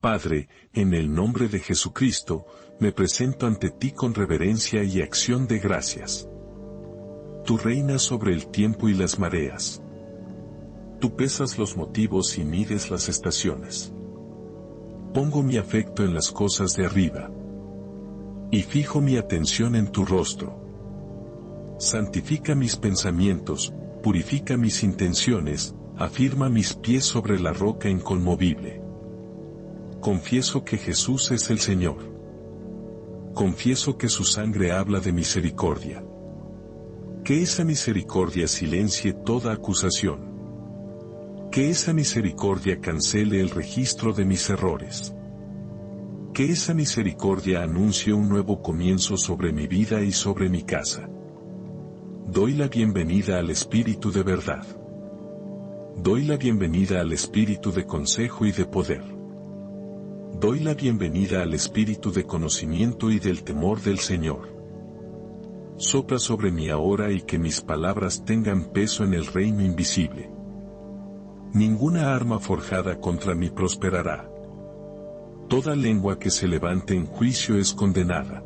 Padre, en el nombre de Jesucristo, me presento ante ti con reverencia y acción de gracias. Tú reinas sobre el tiempo y las mareas. Tú pesas los motivos y mides las estaciones. Pongo mi afecto en las cosas de arriba. Y fijo mi atención en tu rostro. Santifica mis pensamientos, purifica mis intenciones, afirma mis pies sobre la roca inconmovible. Confieso que Jesús es el Señor. Confieso que su sangre habla de misericordia. Que esa misericordia silencie toda acusación. Que esa misericordia cancele el registro de mis errores. Que esa misericordia anuncie un nuevo comienzo sobre mi vida y sobre mi casa. Doy la bienvenida al Espíritu de verdad. Doy la bienvenida al Espíritu de consejo y de poder. Doy la bienvenida al Espíritu de conocimiento y del temor del Señor. Sopla sobre mí ahora y que mis palabras tengan peso en el reino invisible. Ninguna arma forjada contra mí prosperará. Toda lengua que se levante en juicio es condenada.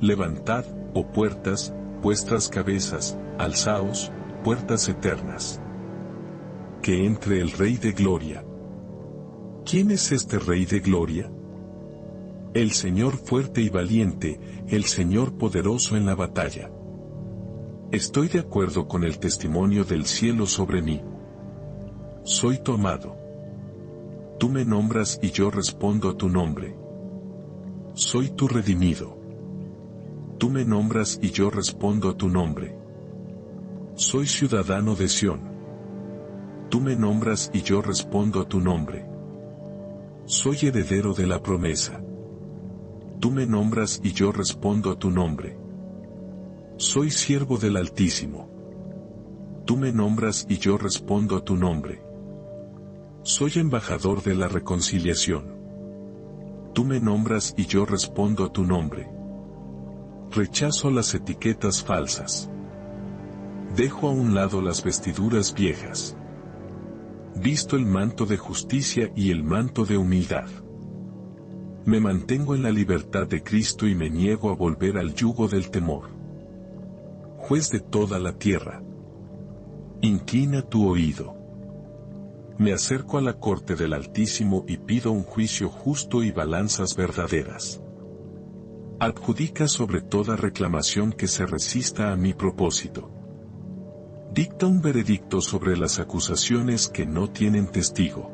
Levantad, oh puertas, vuestras cabezas, alzaos, puertas eternas. Que entre el Rey de Gloria. ¿Quién es este Rey de Gloria? El Señor fuerte y valiente, el Señor poderoso en la batalla. Estoy de acuerdo con el testimonio del cielo sobre mí. Soy tu amado. Tú me nombras y yo respondo a tu nombre. Soy tu redimido. Tú me nombras y yo respondo a tu nombre. Soy ciudadano de Sión. Tú me nombras y yo respondo a tu nombre. Soy heredero de la promesa. Tú me nombras y yo respondo a tu nombre. Soy siervo del Altísimo. Tú me nombras y yo respondo a tu nombre. Soy embajador de la reconciliación. Tú me nombras y yo respondo a tu nombre. Rechazo las etiquetas falsas. Dejo a un lado las vestiduras viejas. Visto el manto de justicia y el manto de humildad. Me mantengo en la libertad de Cristo y me niego a volver al yugo del temor. Juez de toda la tierra. Inclina tu oído. Me acerco a la corte del Altísimo y pido un juicio justo y balanzas verdaderas. Adjudica sobre toda reclamación que se resista a mi propósito. Dicta un veredicto sobre las acusaciones que no tienen testigo.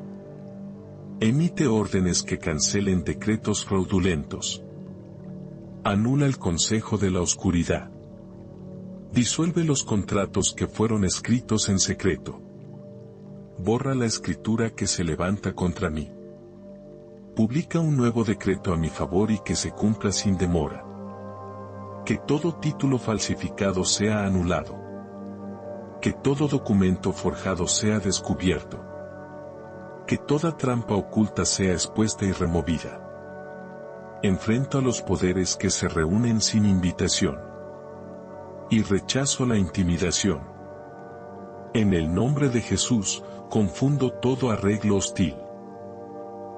Emite órdenes que cancelen decretos fraudulentos. Anula el consejo de la oscuridad. Disuelve los contratos que fueron escritos en secreto. Borra la escritura que se levanta contra mí. Publica un nuevo decreto a mi favor y que se cumpla sin demora. Que todo título falsificado sea anulado. Que todo documento forjado sea descubierto. Que toda trampa oculta sea expuesta y removida. Enfrento a los poderes que se reúnen sin invitación. Y rechazo la intimidación. En el nombre de Jesús, confundo todo arreglo hostil.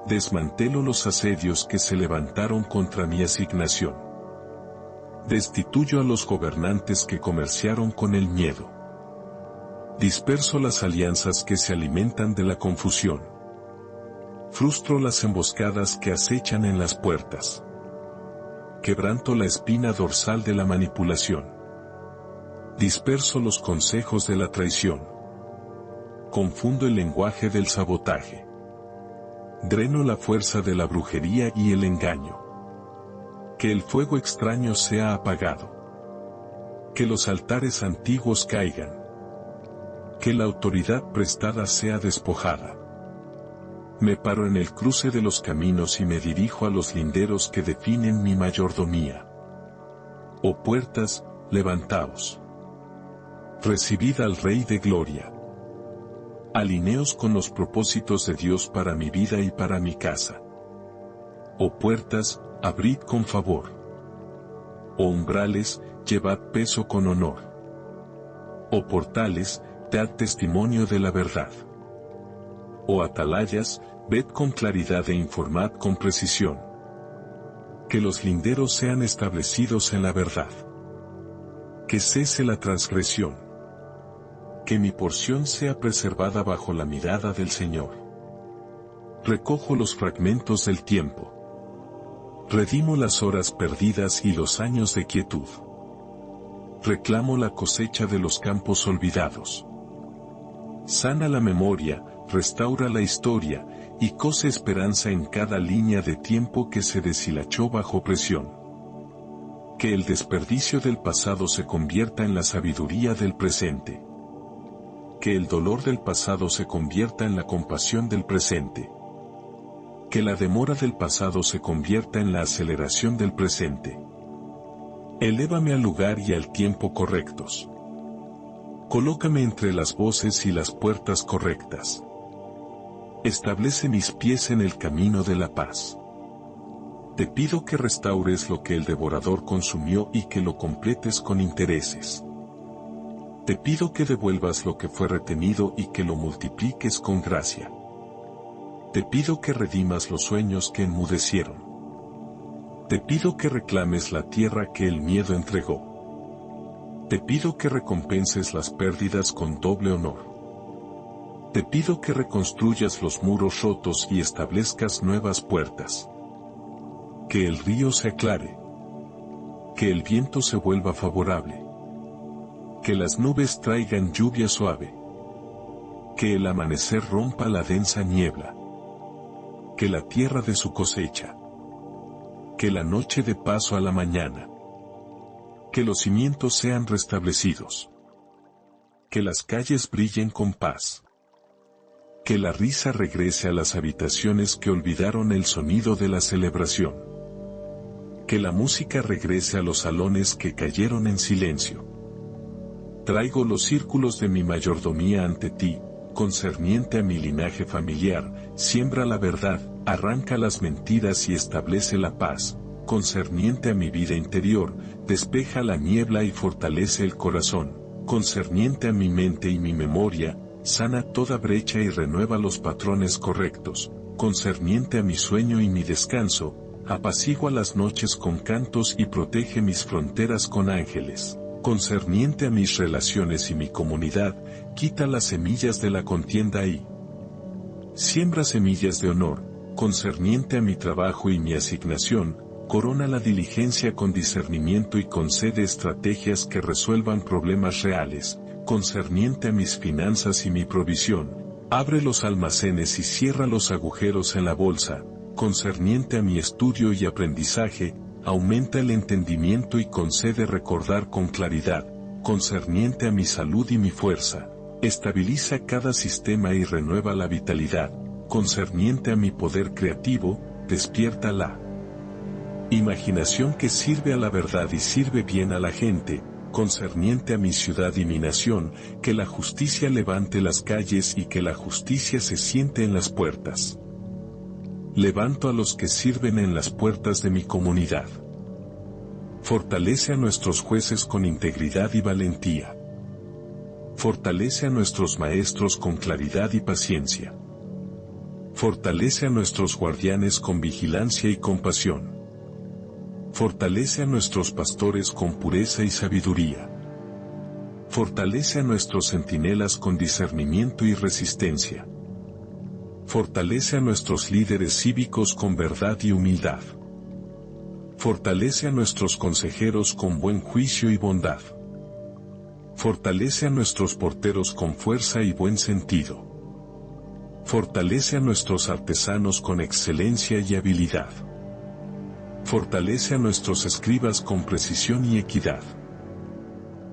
Desmantelo los asedios que se levantaron contra mi asignación. Destituyo a los gobernantes que comerciaron con el miedo. Disperso las alianzas que se alimentan de la confusión. Frustro las emboscadas que acechan en las puertas. Quebranto la espina dorsal de la manipulación. Disperso los consejos de la traición. Confundo el lenguaje del sabotaje. Dreno la fuerza de la brujería y el engaño. Que el fuego extraño sea apagado. Que los altares antiguos caigan. Que la autoridad prestada sea despojada. Me paro en el cruce de los caminos y me dirijo a los linderos que definen mi mayordomía. Oh puertas, levantaos. Recibid al Rey de Gloria. Alineos con los propósitos de Dios para mi vida y para mi casa. Oh puertas, abrid con favor. Oh umbrales, llevad peso con honor. Oh portales, dad testimonio de la verdad. Oh atalayas, Ved con claridad e informad con precisión. Que los linderos sean establecidos en la verdad. Que cese la transgresión. Que mi porción sea preservada bajo la mirada del Señor. Recojo los fragmentos del tiempo. Redimo las horas perdidas y los años de quietud. Reclamo la cosecha de los campos olvidados. Sana la memoria, restaura la historia, y cose esperanza en cada línea de tiempo que se deshilachó bajo presión. Que el desperdicio del pasado se convierta en la sabiduría del presente. Que el dolor del pasado se convierta en la compasión del presente. Que la demora del pasado se convierta en la aceleración del presente. Elévame al lugar y al tiempo correctos. Colócame entre las voces y las puertas correctas. Establece mis pies en el camino de la paz. Te pido que restaures lo que el devorador consumió y que lo completes con intereses. Te pido que devuelvas lo que fue retenido y que lo multipliques con gracia. Te pido que redimas los sueños que enmudecieron. Te pido que reclames la tierra que el miedo entregó. Te pido que recompenses las pérdidas con doble honor. Te pido que reconstruyas los muros rotos y establezcas nuevas puertas. Que el río se aclare. Que el viento se vuelva favorable. Que las nubes traigan lluvia suave. Que el amanecer rompa la densa niebla. Que la tierra dé su cosecha. Que la noche dé paso a la mañana. Que los cimientos sean restablecidos. Que las calles brillen con paz. Que la risa regrese a las habitaciones que olvidaron el sonido de la celebración. Que la música regrese a los salones que cayeron en silencio. Traigo los círculos de mi mayordomía ante ti, concerniente a mi linaje familiar, siembra la verdad, arranca las mentiras y establece la paz, concerniente a mi vida interior, despeja la niebla y fortalece el corazón, concerniente a mi mente y mi memoria, sana toda brecha y renueva los patrones correctos, concerniente a mi sueño y mi descanso, apacigua las noches con cantos y protege mis fronteras con ángeles, concerniente a mis relaciones y mi comunidad, quita las semillas de la contienda y siembra semillas de honor, concerniente a mi trabajo y mi asignación, corona la diligencia con discernimiento y concede estrategias que resuelvan problemas reales, concerniente a mis finanzas y mi provisión, abre los almacenes y cierra los agujeros en la bolsa, concerniente a mi estudio y aprendizaje, aumenta el entendimiento y concede recordar con claridad, concerniente a mi salud y mi fuerza, estabiliza cada sistema y renueva la vitalidad, concerniente a mi poder creativo, despierta la imaginación que sirve a la verdad y sirve bien a la gente, concerniente a mi ciudad y mi nación, que la justicia levante las calles y que la justicia se siente en las puertas. Levanto a los que sirven en las puertas de mi comunidad. Fortalece a nuestros jueces con integridad y valentía. Fortalece a nuestros maestros con claridad y paciencia. Fortalece a nuestros guardianes con vigilancia y compasión. Fortalece a nuestros pastores con pureza y sabiduría. Fortalece a nuestros centinelas con discernimiento y resistencia. Fortalece a nuestros líderes cívicos con verdad y humildad. Fortalece a nuestros consejeros con buen juicio y bondad. Fortalece a nuestros porteros con fuerza y buen sentido. Fortalece a nuestros artesanos con excelencia y habilidad. Fortalece a nuestros escribas con precisión y equidad.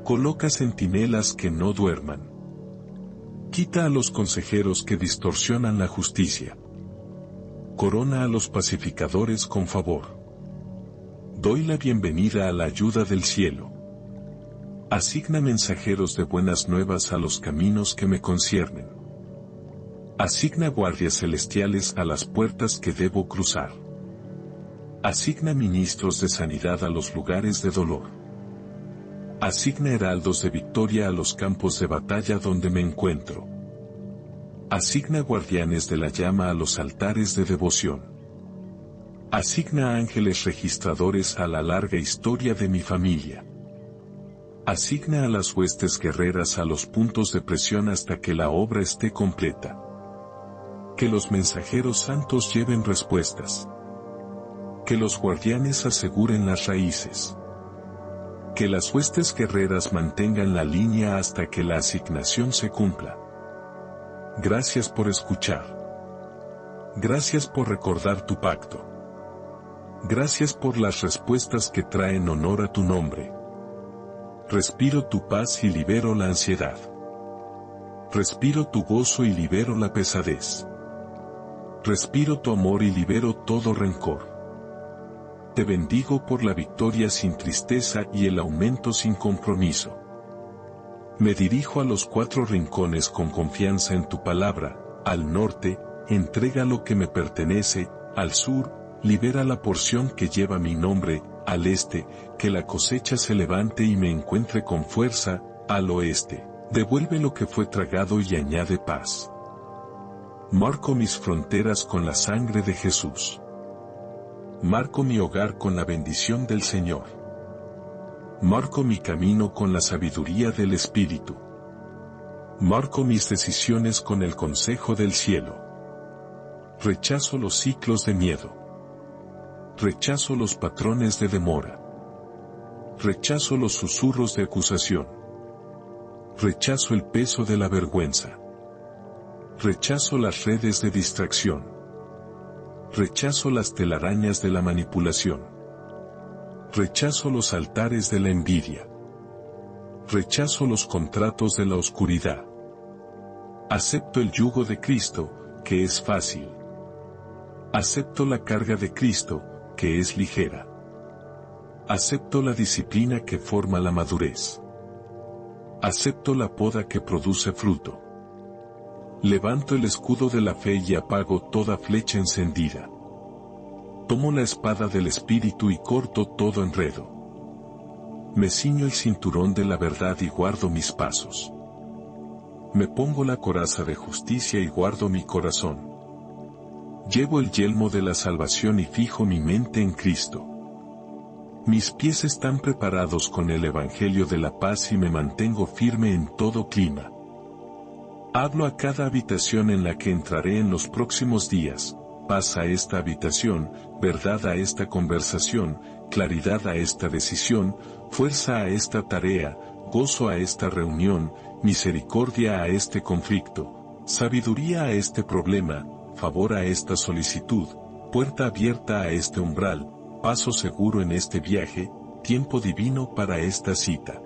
Coloca centinelas que no duerman. Quita a los consejeros que distorsionan la justicia. Corona a los pacificadores con favor. Doy la bienvenida a la ayuda del cielo. Asigna mensajeros de buenas nuevas a los caminos que me conciernen. Asigna guardias celestiales a las puertas que debo cruzar. Asigna ministros de sanidad a los lugares de dolor. Asigna heraldos de victoria a los campos de batalla donde me encuentro. Asigna guardianes de la llama a los altares de devoción. Asigna ángeles registradores a la larga historia de mi familia. Asigna a las huestes guerreras a los puntos de presión hasta que la obra esté completa. Que los mensajeros santos lleven respuestas. Que los guardianes aseguren las raíces. Que las huestes guerreras mantengan la línea hasta que la asignación se cumpla. Gracias por escuchar. Gracias por recordar tu pacto. Gracias por las respuestas que traen honor a tu nombre. Respiro tu paz y libero la ansiedad. Respiro tu gozo y libero la pesadez. Respiro tu amor y libero todo rencor. Te bendigo por la victoria sin tristeza y el aumento sin compromiso. Me dirijo a los 4 rincones con confianza en tu palabra. Al norte, entrega lo que me pertenece. Al sur, libera la porción que lleva mi nombre. Al este, que la cosecha se levante y me encuentre con fuerza. Al oeste, devuelve lo que fue tragado y añade paz. Marco mis fronteras con la sangre de Jesús. Marco mi hogar con la bendición del Señor. Marco mi camino con la sabiduría del Espíritu. Marco mis decisiones con el consejo del cielo. Rechazo los ciclos de miedo. Rechazo los patrones de demora. Rechazo los susurros de acusación. Rechazo el peso de la vergüenza. Rechazo las redes de distracción. Rechazo las telarañas de la manipulación. Rechazo los altares de la envidia. Rechazo los contratos de la oscuridad. Acepto el yugo de Cristo, que es fácil. Acepto la carga de Cristo, que es ligera. Acepto la disciplina que forma la madurez. Acepto la poda que produce fruto. Levanto el escudo de la fe y apago toda flecha encendida. Tomo la espada del Espíritu y corto todo enredo. Me ciño el cinturón de la verdad y guardo mis pasos. Me pongo la coraza de justicia y guardo mi corazón. Llevo el yelmo de la salvación y fijo mi mente en Cristo. Mis pies están preparados con el Evangelio de la paz y me mantengo firme en todo clima. Hablo a cada habitación en la que entraré en los próximos días. Paz a esta habitación, verdad a esta conversación, claridad a esta decisión, fuerza a esta tarea, gozo a esta reunión, misericordia a este conflicto, sabiduría a este problema, favor a esta solicitud, puerta abierta a este umbral, paso seguro en este viaje, tiempo divino para esta cita.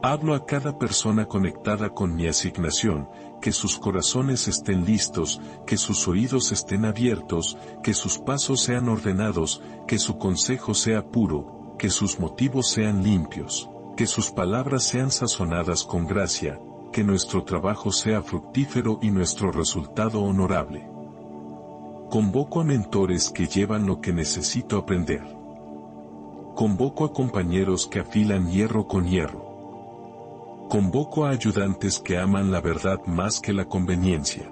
Hablo a cada persona conectada con mi asignación, que sus corazones estén listos, que sus oídos estén abiertos, que sus pasos sean ordenados, que su consejo sea puro, que sus motivos sean limpios, que sus palabras sean sazonadas con gracia, que nuestro trabajo sea fructífero y nuestro resultado honorable. Convoco a mentores que llevan lo que necesito aprender. Convoco a compañeros que afilan hierro con hierro. Convoco a ayudantes que aman la verdad más que la conveniencia.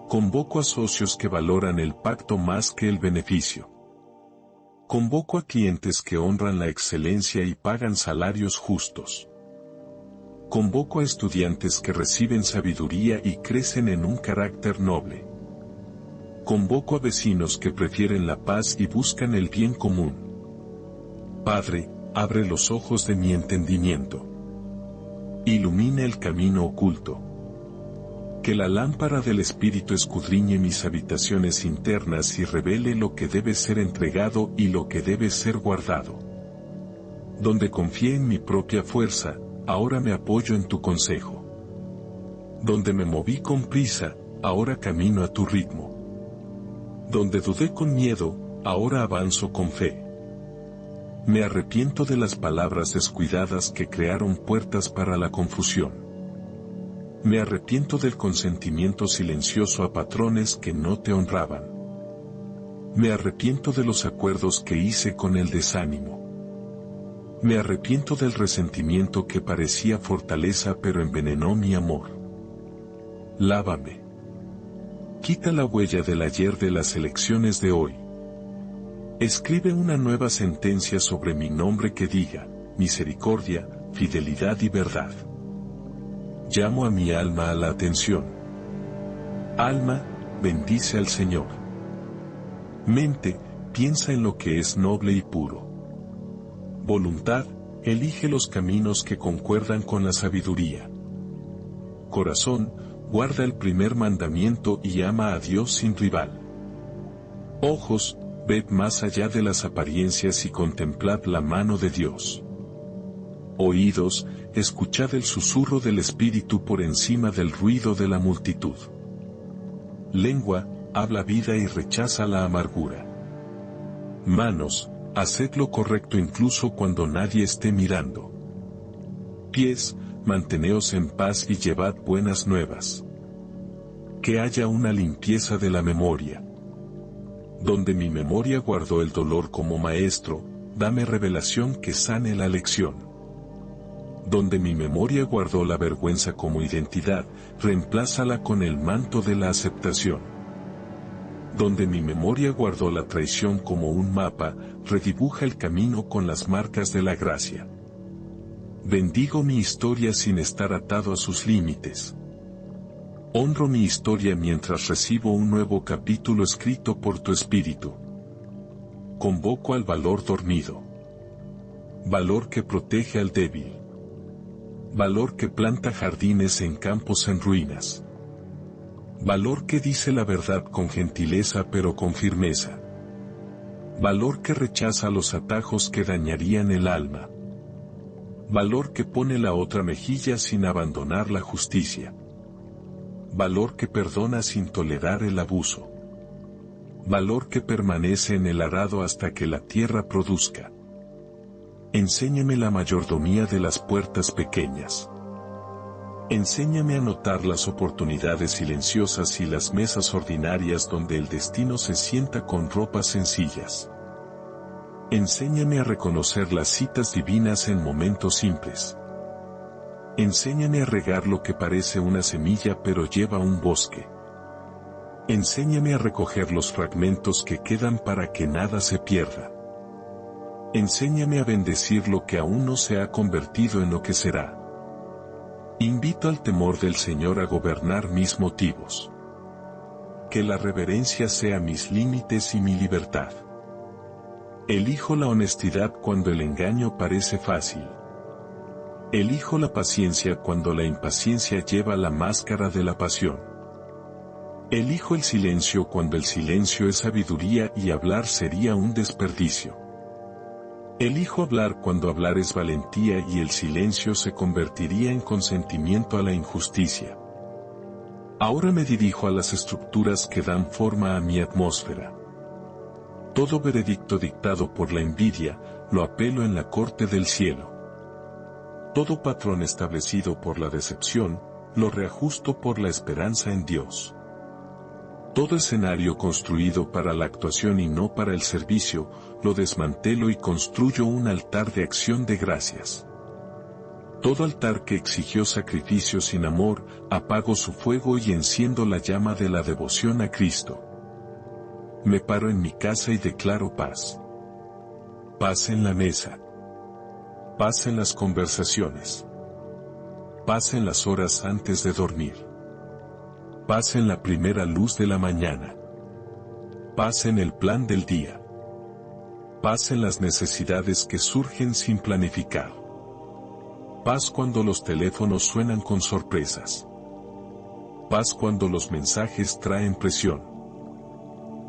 Convoco a socios que valoran el pacto más que el beneficio. Convoco a clientes que honran la excelencia y pagan salarios justos. Convoco a estudiantes que reciben sabiduría y crecen en un carácter noble. Convoco a vecinos que prefieren la paz y buscan el bien común. Padre, abre los ojos de mi entendimiento. Ilumina el camino oculto. Que la lámpara del Espíritu escudriñe mis habitaciones internas y revele lo que debe ser entregado y lo que debe ser guardado. Donde confié en mi propia fuerza, ahora me apoyo en tu consejo. Donde me moví con prisa, ahora camino a tu ritmo. Donde dudé con miedo, ahora avanzo con fe. Me arrepiento de las palabras descuidadas que crearon puertas para la confusión. Me arrepiento del consentimiento silencioso a patrones que no te honraban. Me arrepiento de los acuerdos que hice con el desánimo. Me arrepiento del resentimiento que parecía fortaleza pero envenenó mi amor. Lávame. Quita la huella del ayer de las elecciones de hoy. Escribe una nueva sentencia sobre mi nombre que diga, misericordia, fidelidad y verdad. Llamo a mi alma a la atención. Alma, bendice al Señor. Mente, piensa en lo que es noble y puro. Voluntad, elige los caminos que concuerdan con la sabiduría. Corazón, guarda el primer mandamiento y ama a Dios sin rival. Ojos, ved más allá de las apariencias y contemplad la mano de Dios. Oídos, escuchad el susurro del Espíritu por encima del ruido de la multitud. Lengua, habla vida y rechaza la amargura. Manos, haced lo correcto incluso cuando nadie esté mirando. Pies, manteneos en paz y llevad buenas nuevas. Que haya una limpieza de la memoria. Donde mi memoria guardó el dolor como maestro, dame revelación que sane la lección. Donde mi memoria guardó la vergüenza como identidad, reemplázala con el manto de la aceptación. Donde mi memoria guardó la traición como un mapa, redibuja el camino con las marcas de la gracia. Bendigo mi historia sin estar atado a sus límites. Honro mi historia mientras recibo un nuevo capítulo escrito por tu Espíritu. Convoco al valor dormido. Valor que protege al débil. Valor que planta jardines en campos en ruinas. Valor que dice la verdad con gentileza pero con firmeza. Valor que rechaza los atajos que dañarían el alma. Valor que pone la otra mejilla sin abandonar la justicia. Valor que perdona sin tolerar el abuso. Valor que permanece en el arado hasta que la tierra produzca. Enséñame la mayordomía de las puertas pequeñas. Enséñame a notar las oportunidades silenciosas y las mesas ordinarias donde el destino se sienta con ropas sencillas. Enséñame a reconocer las citas divinas en momentos simples. Enséñame a regar lo que parece una semilla pero lleva un bosque. Enséñame a recoger los fragmentos que quedan para que nada se pierda. Enséñame a bendecir lo que aún no se ha convertido en lo que será. Invito al temor del Señor a gobernar mis motivos. Que la reverencia sea mis límites y mi libertad. Elijo la honestidad cuando el engaño parece fácil. Elijo la paciencia cuando la impaciencia lleva la máscara de la pasión. Elijo el silencio cuando el silencio es sabiduría y hablar sería un desperdicio. Elijo hablar cuando hablar es valentía y el silencio se convertiría en consentimiento a la injusticia. Ahora me dirijo a las estructuras que dan forma a mi atmósfera. Todo veredicto dictado por la envidia, lo apelo en la corte del cielo. Todo patrón establecido por la decepción, lo reajusto por la esperanza en Dios. Todo escenario construido para la actuación y no para el servicio, lo desmantelo y construyo un altar de acción de gracias. Todo altar que exigió sacrificio sin amor, apago su fuego y enciendo la llama de la devoción a Cristo. Me paro en mi casa y declaro paz. Paz en la mesa. Paz en las conversaciones. Paz en las horas antes de dormir. Paz en la primera luz de la mañana. Paz en el plan del día. Paz en las necesidades que surgen sin planificar. Paz cuando los teléfonos suenan con sorpresas. Paz cuando los mensajes traen presión.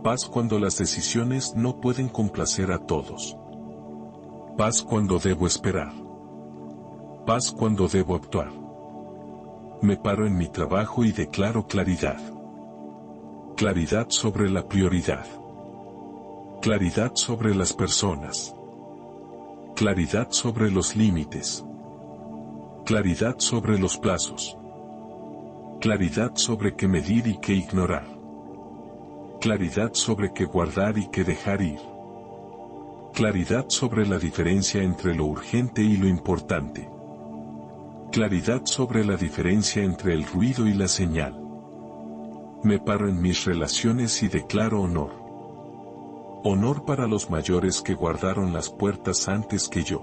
Paz cuando las decisiones no pueden complacer a todos. Paz cuando debo esperar. Paz cuando debo actuar. Me paro en mi trabajo y declaro claridad. Claridad sobre la prioridad. Claridad sobre las personas. Claridad sobre los límites. Claridad sobre los plazos. Claridad sobre qué medir y qué ignorar. Claridad sobre qué guardar y qué dejar ir. Claridad sobre la diferencia entre lo urgente y lo importante. Claridad sobre la diferencia entre el ruido y la señal. Me paro en mis relaciones y declaro honor. Honor para los mayores que guardaron las puertas antes que yo.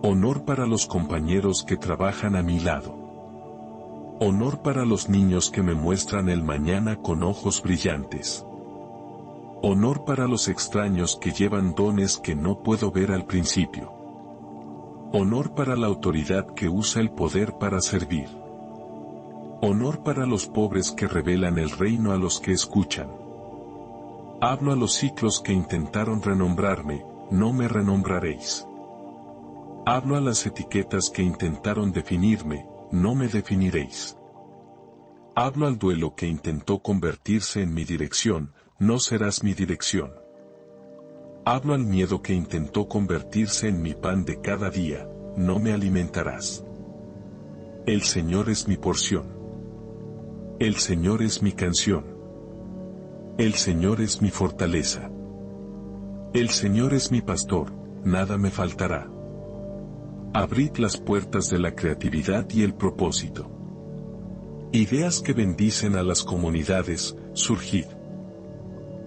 Honor para los compañeros que trabajan a mi lado. Honor para los niños que me muestran el mañana con ojos brillantes. Honor para los extraños que llevan dones que no puedo ver al principio. Honor para la autoridad que usa el poder para servir. Honor para los pobres que revelan el reino a los que escuchan. Hablo a los ciclos que intentaron renombrarme, no me renombraréis. Hablo a las etiquetas que intentaron definirme, no me definiréis. Hablo al duelo que intentó convertirse en mi dirección, no serás mi dirección. Hablo al miedo que intentó convertirse en mi pan de cada día, no me alimentarás. El Señor es mi porción. El Señor es mi canción. El Señor es mi fortaleza. El Señor es mi pastor, nada me faltará. Abrid las puertas de la creatividad y el propósito. Ideas que bendicen a las comunidades, surgid.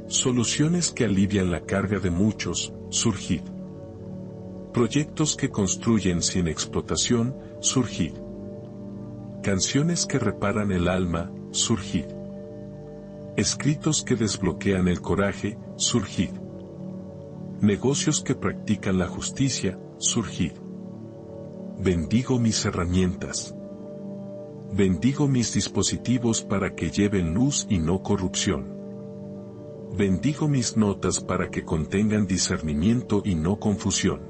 Soluciones que alivian la carga de muchos, surgid. Proyectos que construyen sin explotación, surgid. Canciones que reparan el alma, surgid. Escritos que desbloquean el coraje, surgid. Negocios que practican la justicia, surgid. Bendigo mis herramientas. Bendigo mis dispositivos para que lleven luz y no corrupción. Bendigo mis notas para que contengan discernimiento y no confusión.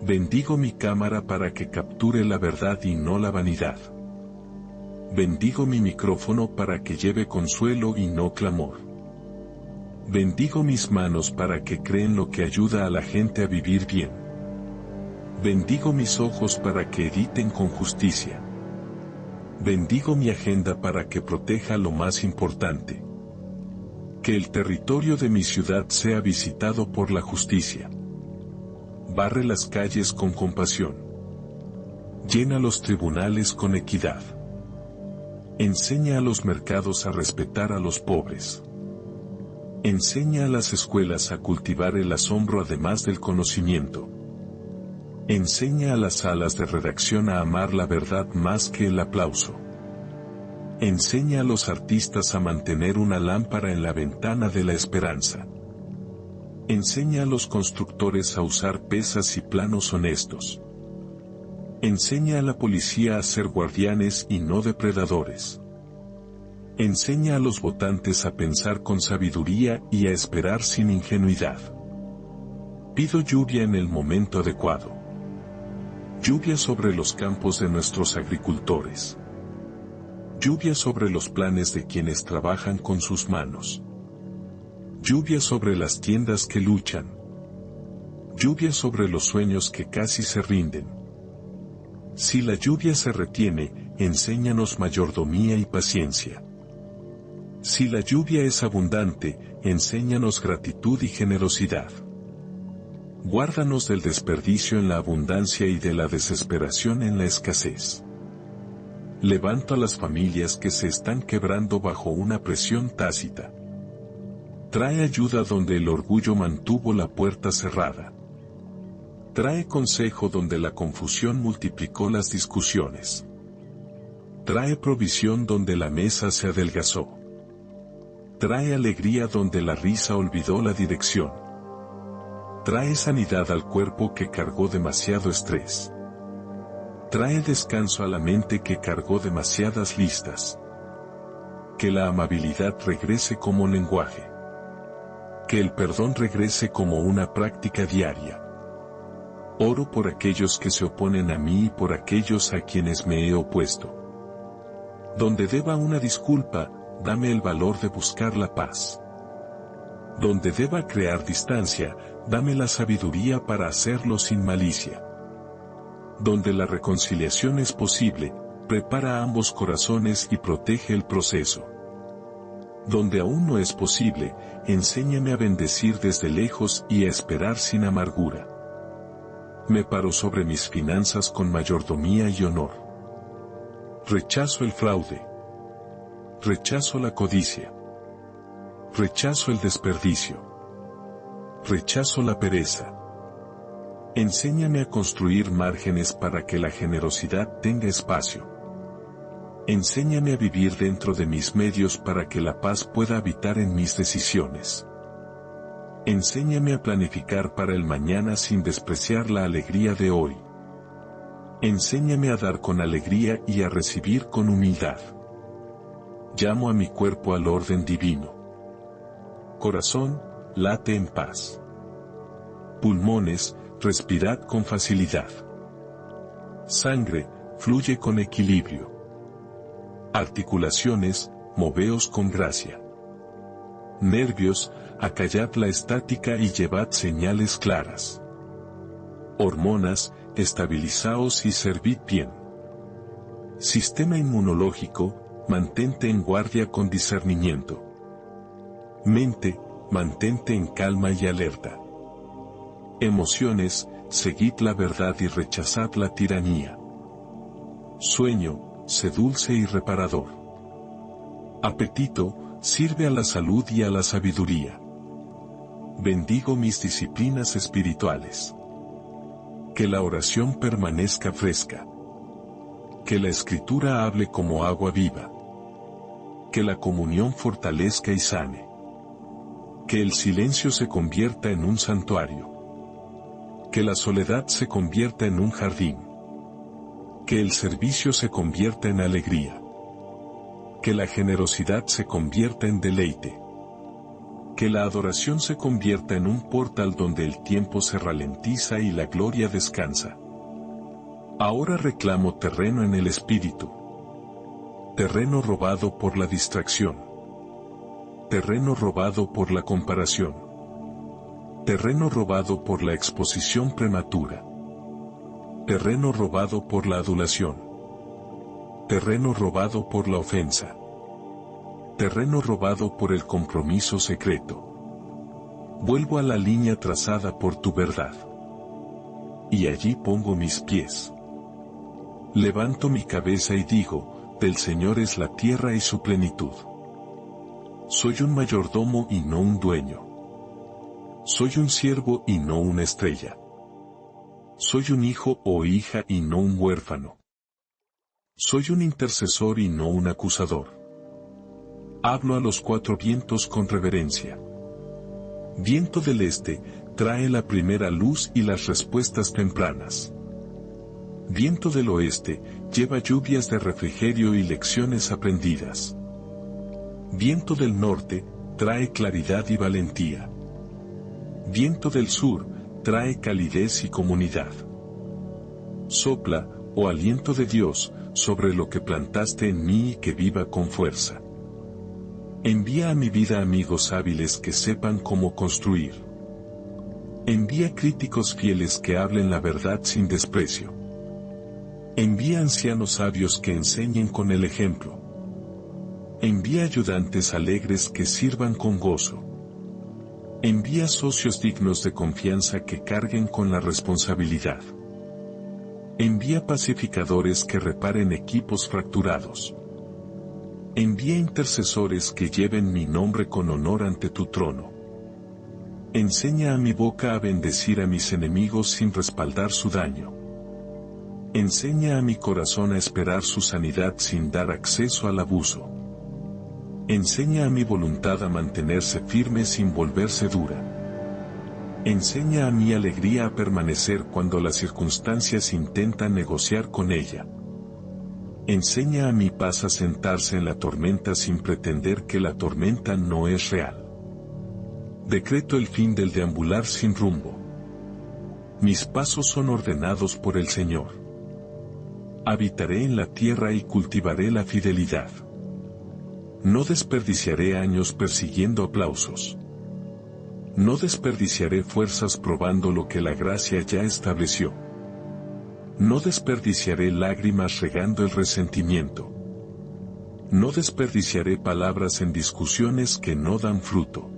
Bendigo mi cámara para que capture la verdad y no la vanidad. Bendigo mi micrófono para que lleve consuelo y no clamor. Bendigo mis manos para que creen lo que ayuda a la gente a vivir bien. Bendigo mis ojos para que editen con justicia. Bendigo mi agenda para que proteja lo más importante. Que el territorio de mi ciudad sea visitado por la justicia. Barre las calles con compasión. Llena los tribunales con equidad. Enseña a los mercados a respetar a los pobres. Enseña a las escuelas a cultivar el asombro además del conocimiento. Enseña a las salas de redacción a amar la verdad más que el aplauso. Enseña a los artistas a mantener una lámpara en la ventana de la esperanza. Enseña a los constructores a usar pesas y planos honestos. Enseña a la policía a ser guardianes y no depredadores. Enseña a los votantes a pensar con sabiduría y a esperar sin ingenuidad. Pido lluvia en el momento adecuado. Lluvia sobre los campos de nuestros agricultores. Lluvia sobre los planes de quienes trabajan con sus manos. Lluvia sobre las tiendas que luchan. Lluvia sobre los sueños que casi se rinden. Si la lluvia se retiene, enséñanos mayordomía y paciencia. Si la lluvia es abundante, enséñanos gratitud y generosidad. Guárdanos del desperdicio en la abundancia y de la desesperación en la escasez. Levanto a las familias que se están quebrando bajo una presión tácita. Trae ayuda donde el orgullo mantuvo la puerta cerrada. Trae consejo donde la confusión multiplicó las discusiones. Trae provisión donde la mesa se adelgazó. Trae alegría donde la risa olvidó la dirección. Trae sanidad al cuerpo que cargó demasiado estrés. Trae descanso a la mente que cargó demasiadas listas. Que la amabilidad regrese como lenguaje. Que el perdón regrese como una práctica diaria. Oro por aquellos que se oponen a mí y por aquellos a quienes me he opuesto. Donde deba una disculpa, dame el valor de buscar la paz. Donde deba crear distancia, dame la sabiduría para hacerlo sin malicia. Donde la reconciliación es posible, prepara a ambos corazones y protege el proceso. Donde aún no es posible, enséñame a bendecir desde lejos y a esperar sin amargura. Me paro sobre mis finanzas con mayordomía y honor. Rechazo el fraude. Rechazo la codicia. Rechazo el desperdicio. Rechazo la pereza. Enséñame a construir márgenes para que la generosidad tenga espacio. Enséñame a vivir dentro de mis medios para que la paz pueda habitar en mis decisiones. Enséñame a planificar para el mañana sin despreciar la alegría de hoy. Enséñame a dar con alegría y a recibir con humildad. Llamo a mi cuerpo al orden divino. Corazón, late en paz. Pulmones, respirad con facilidad. Sangre, fluye con equilibrio. Articulaciones, moveos con gracia. Nervios, acallad la estática y llevad señales claras. Hormonas, estabilizaos y servid bien. Sistema inmunológico, mantente en guardia con discernimiento. Mente, mantente en calma y alerta. Emociones, seguid la verdad y rechazad la tiranía. Sueño, sé dulce y reparador. Apetito, sirve a la salud y a la sabiduría. Bendigo mis disciplinas espirituales. Que la oración permanezca fresca. Que la escritura hable como agua viva. Que la comunión fortalezca y sane. Que el silencio se convierta en un santuario. Que la soledad se convierta en un jardín. Que el servicio se convierta en alegría. Que la generosidad se convierta en deleite. Que la adoración se convierta en un portal donde el tiempo se ralentiza y la gloria descansa. Ahora reclamo terreno en el espíritu. Terreno robado por la distracción. Terreno robado por la comparación. Terreno robado por la exposición prematura. Terreno robado por la adulación. Terreno robado por la ofensa. Terreno robado por el compromiso secreto. Vuelvo a la línea trazada por tu verdad. Y allí pongo mis pies. Levanto mi cabeza y digo, del Señor es la tierra y su plenitud. Soy un mayordomo y no un dueño. Soy un siervo y no una estrella. Soy un hijo o hija y no un huérfano. Soy un intercesor y no un acusador. Hablo a los cuatro vientos con reverencia. Viento del este, trae la primera luz y las respuestas tempranas. Viento del oeste, lleva lluvias de refrigerio y lecciones aprendidas. Viento del norte, trae claridad y valentía. Viento del sur, trae calidez y comunidad. Sopla, oh aliento de Dios, sobre lo que plantaste en mí y que viva con fuerza. Envía a mi vida amigos hábiles que sepan cómo construir. Envía críticos fieles que hablen la verdad sin desprecio. Envía ancianos sabios que enseñen con el ejemplo. Envía ayudantes alegres que sirvan con gozo. Envía socios dignos de confianza que carguen con la responsabilidad. Envía pacificadores que reparen equipos fracturados. Envía intercesores que lleven mi nombre con honor ante tu trono. Enseña a mi boca a bendecir a mis enemigos sin respaldar su daño. Enseña a mi corazón a esperar su sanidad sin dar acceso al abuso. Enseña a mi voluntad a mantenerse firme sin volverse dura. Enseña a mi alegría a permanecer cuando las circunstancias intentan negociar con ella. Enseña a mi paz a sentarse en la tormenta sin pretender que la tormenta no es real. Decreto el fin del deambular sin rumbo. Mis pasos son ordenados por el Señor. Habitaré en la tierra y cultivaré la fidelidad. No desperdiciaré años persiguiendo aplausos. No desperdiciaré fuerzas probando lo que la gracia ya estableció. No desperdiciaré lágrimas regando el resentimiento. No desperdiciaré palabras en discusiones que no dan fruto.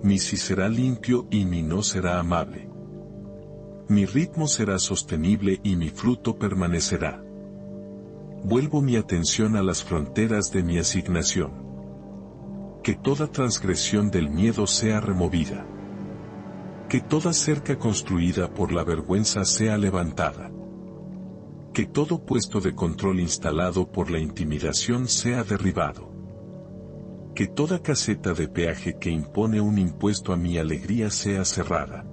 Mi sí será limpio y mi no será amable. Mi ritmo será sostenible y mi fruto permanecerá. Vuelvo mi atención a las fronteras de mi asignación. Que toda transgresión del miedo sea removida. Que toda cerca construida por la vergüenza sea levantada. Que todo puesto de control instalado por la intimidación sea derribado. Que toda caseta de peaje que impone un impuesto a mi alegría sea cerrada.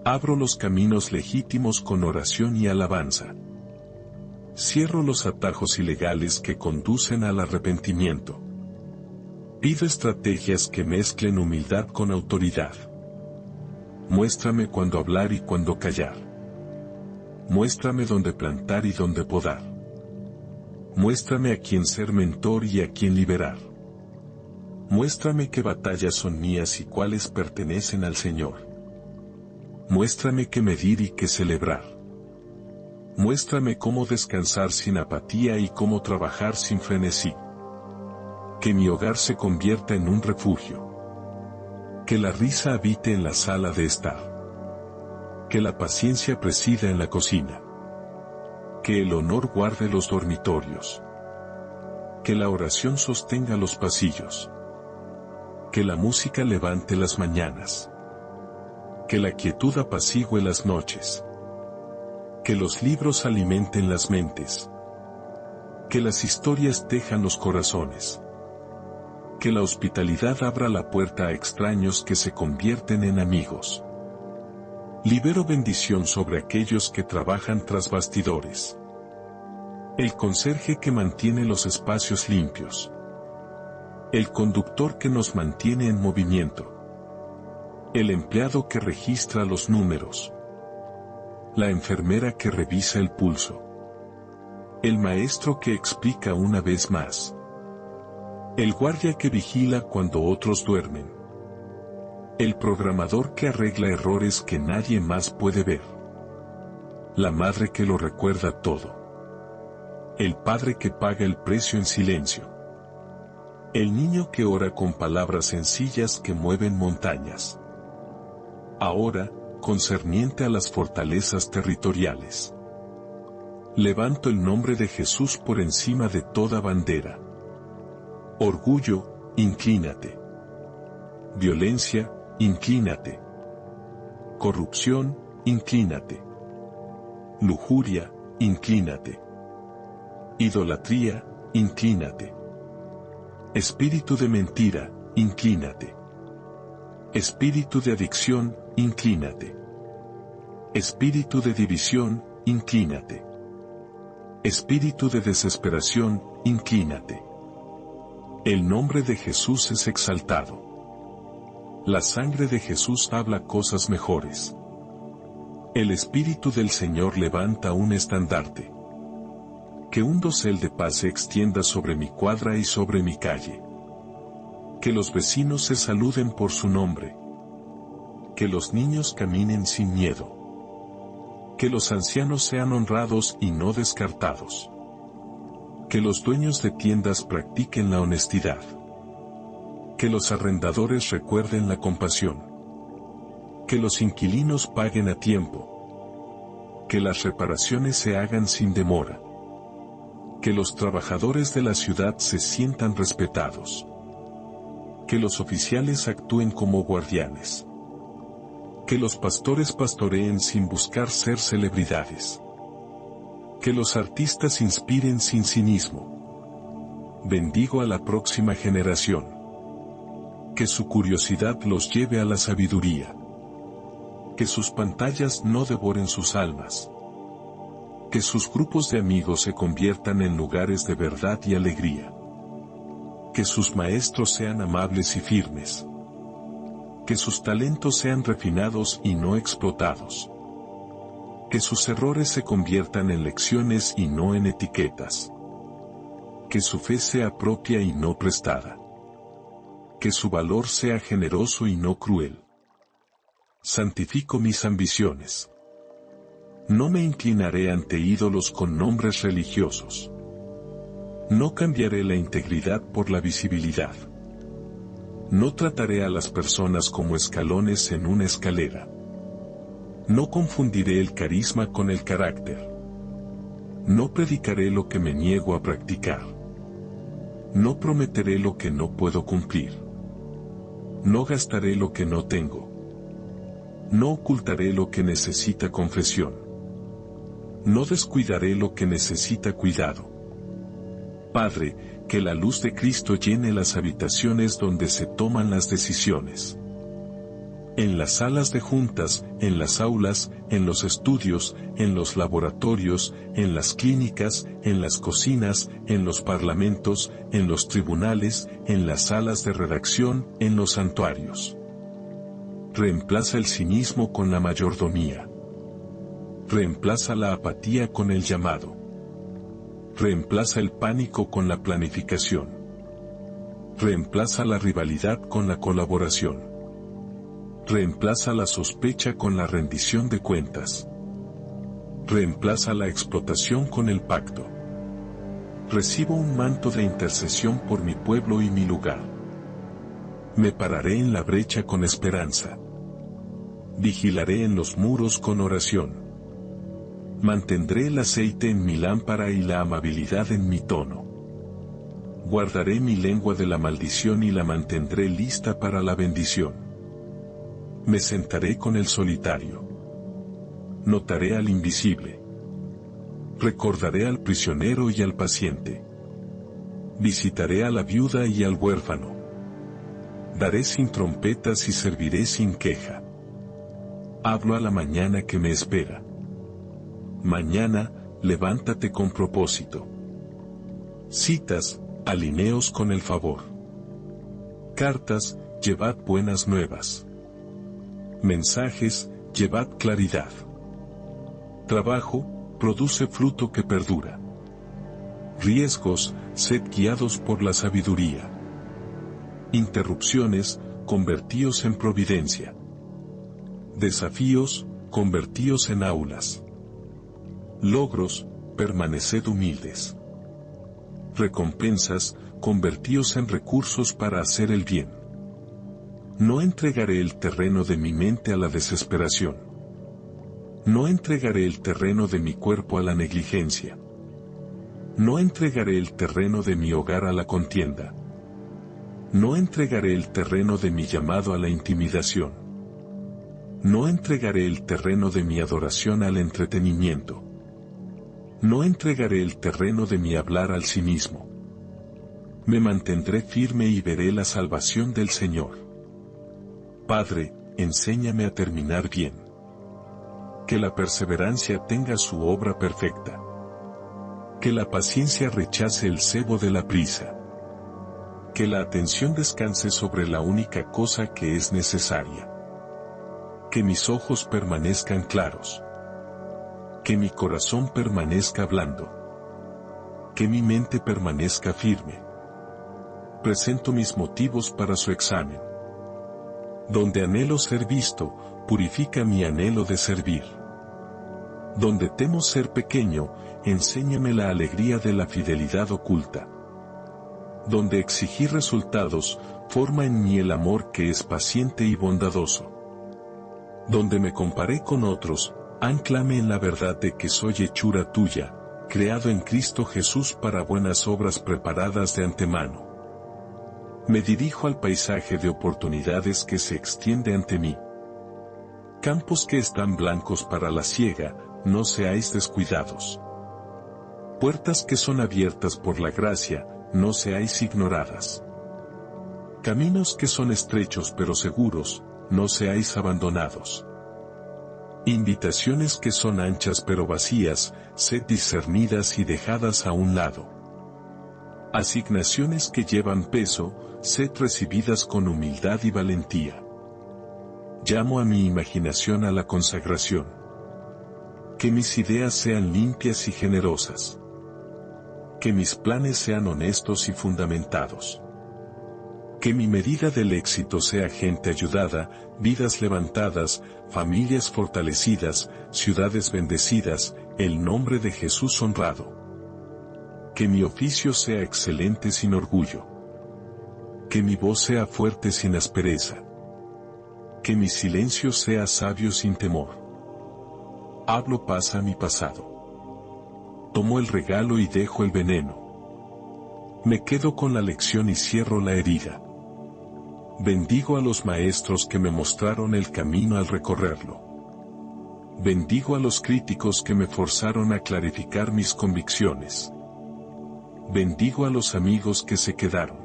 Abro los caminos legítimos con oración y alabanza. Cierro los atajos ilegales que conducen al arrepentimiento. Pido estrategias que mezclen humildad con autoridad. Muéstrame cuándo hablar y cuándo callar. Muéstrame dónde plantar y dónde podar. Muéstrame a quién ser mentor y a quién liberar. Muéstrame qué batallas son mías y cuáles pertenecen al Señor. Muéstrame qué medir y qué celebrar. Muéstrame cómo descansar sin apatía y cómo trabajar sin frenesí. Que mi hogar se convierta en un refugio. Que la risa habite en la sala de estar. Que la paciencia presida en la cocina. Que el honor guarde los dormitorios. Que la oración sostenga los pasillos. Que la música levante las mañanas. Que la quietud apacigüe las noches. Que los libros alimenten las mentes. Que las historias tejan los corazones. Que la hospitalidad abra la puerta a extraños que se convierten en amigos. Libero bendición sobre aquellos que trabajan tras bastidores. El conserje que mantiene los espacios limpios. El conductor que nos mantiene en movimiento. El empleado que registra los números. La enfermera que revisa el pulso. El maestro que explica una vez más. El guardia que vigila cuando otros duermen. El programador que arregla errores que nadie más puede ver. La madre que lo recuerda todo. El padre que paga el precio en silencio. El niño que ora con palabras sencillas que mueven montañas. Ahora, concerniente a las fortalezas territoriales. Levanto el nombre de Jesús por encima de toda bandera. Orgullo, inclínate. Violencia, inclínate. Corrupción, inclínate. Lujuria, inclínate. Idolatría, inclínate. Espíritu de mentira, inclínate. Espíritu de adicción, inclínate. Espíritu de división, inclínate. Espíritu de desesperación, inclínate. El nombre de Jesús es exaltado. La sangre de Jesús habla cosas mejores. El Espíritu del Señor levanta un estandarte. Que un dosel de paz se extienda sobre mi cuadra y sobre mi calle. Que los vecinos se saluden por su nombre. Que los niños caminen sin miedo. Que los ancianos sean honrados y no descartados. Que los dueños de tiendas practiquen la honestidad. Que los arrendadores recuerden la compasión. Que los inquilinos paguen a tiempo. Que las reparaciones se hagan sin demora. Que los trabajadores de la ciudad se sientan respetados. Que los oficiales actúen como guardianes. Que los pastores pastoreen sin buscar ser celebridades. Que los artistas inspiren sin cinismo. Bendigo a la próxima generación. Que su curiosidad los lleve a la sabiduría. Que sus pantallas no devoren sus almas. Que sus grupos de amigos se conviertan en lugares de verdad y alegría. Que sus maestros sean amables y firmes. Que sus talentos sean refinados y no explotados. Que sus errores se conviertan en lecciones y no en etiquetas. Que su fe sea propia y no prestada. Que su valor sea generoso y no cruel. Santifico mis ambiciones. No me inclinaré ante ídolos con nombres religiosos. No cambiaré la integridad por la visibilidad. No trataré a las personas como escalones en una escalera. No confundiré el carisma con el carácter. No predicaré lo que me niego a practicar. No prometeré lo que no puedo cumplir. No gastaré lo que no tengo. No ocultaré lo que necesita confesión. No descuidaré lo que necesita cuidado. Padre, que la luz de Cristo llene las habitaciones donde se toman las decisiones. En las salas de juntas, en las aulas, en los estudios, en los laboratorios, en las clínicas, en las cocinas, en los parlamentos, en los tribunales, en las salas de redacción, en los santuarios. Reemplaza el cinismo con la mayordomía. Reemplaza la apatía con el llamado. Reemplaza el pánico con la planificación. Reemplaza la rivalidad con la colaboración. Reemplaza la sospecha con la rendición de cuentas. Reemplaza la explotación con el pacto. Recibo un manto de intercesión por mi pueblo y mi lugar. Me pararé en la brecha con esperanza. Vigilaré en los muros con oración. Mantendré el aceite en mi lámpara y la amabilidad en mi tono. Guardaré mi lengua de la maldición y la mantendré lista para la bendición. Me sentaré con el solitario. Notaré al invisible. Recordaré al prisionero y al paciente. Visitaré a la viuda y al huérfano. Daré sin trompetas y serviré sin queja. Hablo a la mañana que me espera. Mañana, levántate con propósito. Citas, alineos con el favor. Cartas, llevad buenas nuevas. Mensajes, llevad claridad. Trabajo, produce fruto que perdura. Riesgos, sed guiados por la sabiduría. Interrupciones, convertíos en providencia. Desafíos, convertíos en aulas. Logros, permaneced humildes. Recompensas, convertíos en recursos para hacer el bien. No entregaré el terreno de mi mente a la desesperación. No entregaré el terreno de mi cuerpo a la negligencia. No entregaré el terreno de mi hogar a la contienda. No entregaré el terreno de mi llamado a la intimidación. No entregaré el terreno de mi adoración al entretenimiento. No entregaré el terreno de mi hablar al cinismo. Me mantendré firme y veré la salvación del Señor. Padre, enséñame a terminar bien. Que la perseverancia tenga su obra perfecta. Que la paciencia rechace el cebo de la prisa. Que la atención descanse sobre la única cosa que es necesaria. Que mis ojos permanezcan claros. Que mi corazón permanezca blando. Que mi mente permanezca firme. Presento mis motivos para su examen. Donde anhelo ser visto, purifica mi anhelo de servir. Donde temo ser pequeño, enséñame la alegría de la fidelidad oculta. Donde exigir resultados, forma en mí el amor que es paciente y bondadoso. Donde me comparé con otros, ánclame en la verdad de que soy hechura tuya, creado en Cristo Jesús para buenas obras preparadas de antemano. Me dirijo al paisaje de oportunidades que se extiende ante mí. Campos que están blancos para la siega, no seáis descuidados. Puertas que son abiertas por la gracia, no seáis ignoradas. Caminos que son estrechos pero seguros, no seáis abandonados. Invitaciones que son anchas pero vacías, sed discernidas y dejadas a un lado. Asignaciones que llevan peso, sed recibidas con humildad y valentía. Llamo a mi imaginación a la consagración. Que mis ideas sean limpias y generosas. Que mis planes sean honestos y fundamentados. Que mi medida del éxito sea gente ayudada, vidas levantadas, familias fortalecidas, ciudades bendecidas, el nombre de Jesús honrado. Que mi oficio sea excelente sin orgullo. Que mi voz sea fuerte sin aspereza. Que mi silencio sea sabio sin temor. Hablo paz a mi pasado. Tomo el regalo y dejo el veneno. Me quedo con la lección y cierro la herida. Bendigo a los maestros que me mostraron el camino al recorrerlo. Bendigo a los críticos que me forzaron a clarificar mis convicciones. Bendigo a los amigos que se quedaron.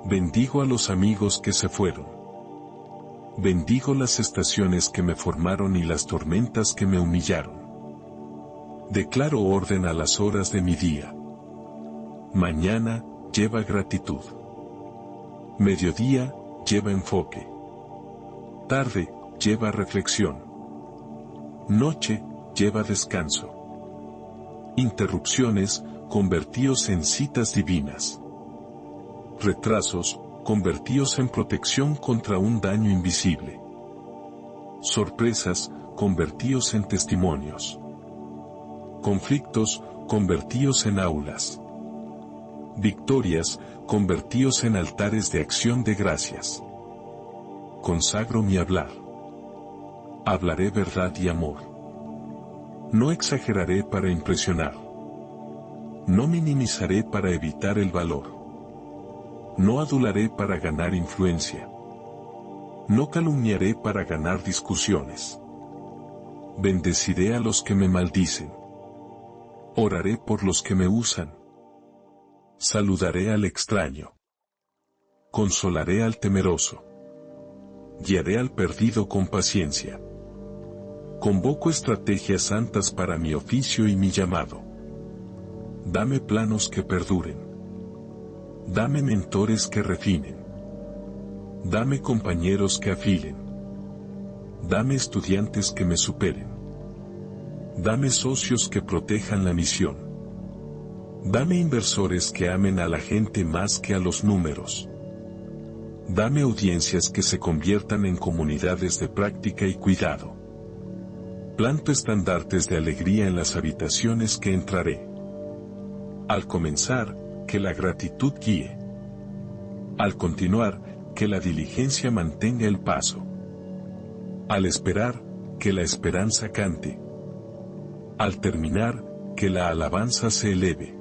Bendigo a los amigos que se fueron. Bendigo las estaciones que me formaron y las tormentas que me humillaron. Declaro orden a las horas de mi día. Mañana lleva gratitud. Mediodía lleva enfoque. Tarde lleva reflexión. Noche lleva descanso. Interrupciones, convertíos en citas divinas. Retrasos, convertíos en protección contra un daño invisible. Sorpresas, convertíos en testimonios. Conflictos, convertíos en aulas. Victorias, convertíos en altares de acción de gracias. Consagro mi hablar. Hablaré verdad y amor. No exageraré para impresionar. No minimizaré para evitar el valor. No adularé para ganar influencia. No calumniaré para ganar discusiones. Bendeciré a los que me maldicen. Oraré por los que me usan. Saludaré al extraño. Consolaré al temeroso. Guiaré al perdido con paciencia. Convoco estrategias santas para mi oficio y mi llamado. Dame planos que perduren. Dame mentores que refinen. Dame compañeros que afilen. Dame estudiantes que me superen. Dame socios que protejan la misión. Dame inversores que amen a la gente más que a los números. Dame audiencias que se conviertan en comunidades de práctica y cuidado. Planto estandartes de alegría en las habitaciones que entraré. Al comenzar, que la gratitud guíe. Al continuar, que la diligencia mantenga el paso. Al esperar, que la esperanza cante. Al terminar, que la alabanza se eleve.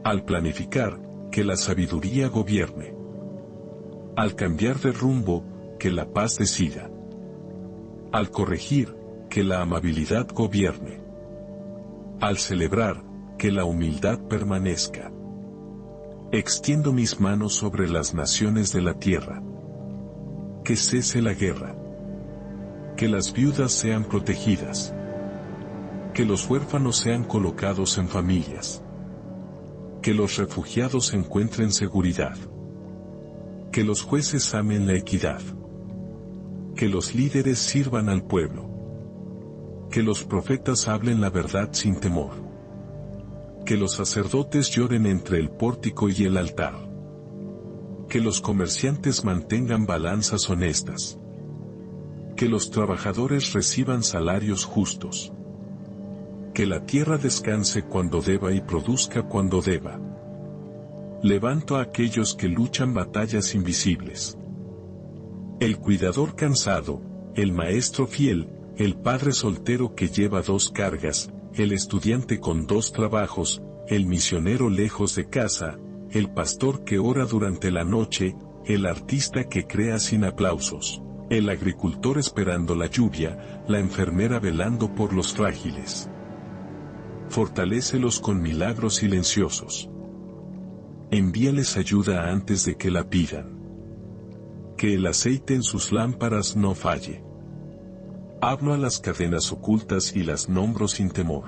Al planificar, que la sabiduría gobierne. Al cambiar de rumbo, que la paz decida. Al corregir, que la amabilidad gobierne. Al celebrar, que la humildad permanezca. Extiendo mis manos sobre las naciones de la tierra. Que cese la guerra. Que las viudas sean protegidas. Que los huérfanos sean colocados en familias. Que los refugiados encuentren seguridad. Que los jueces amen la equidad. Que los líderes sirvan al pueblo. Que los profetas hablen la verdad sin temor. Que los sacerdotes lloren entre el pórtico y el altar. Que los comerciantes mantengan balanzas honestas. Que los trabajadores reciban salarios justos. Que la tierra descanse cuando deba y produzca cuando deba. Levanto a aquellos que luchan batallas invisibles. El cuidador cansado, el maestro fiel, el padre soltero que lleva 2 cargas, el estudiante con 2 trabajos, el misionero lejos de casa, el pastor que ora durante la noche, el artista que crea sin aplausos, el agricultor esperando la lluvia, la enfermera velando por los frágiles. Fortalécelos con milagros silenciosos. Envíales ayuda antes de que la pidan. Que el aceite en sus lámparas no falle. Hablo a las cadenas ocultas y las nombro sin temor.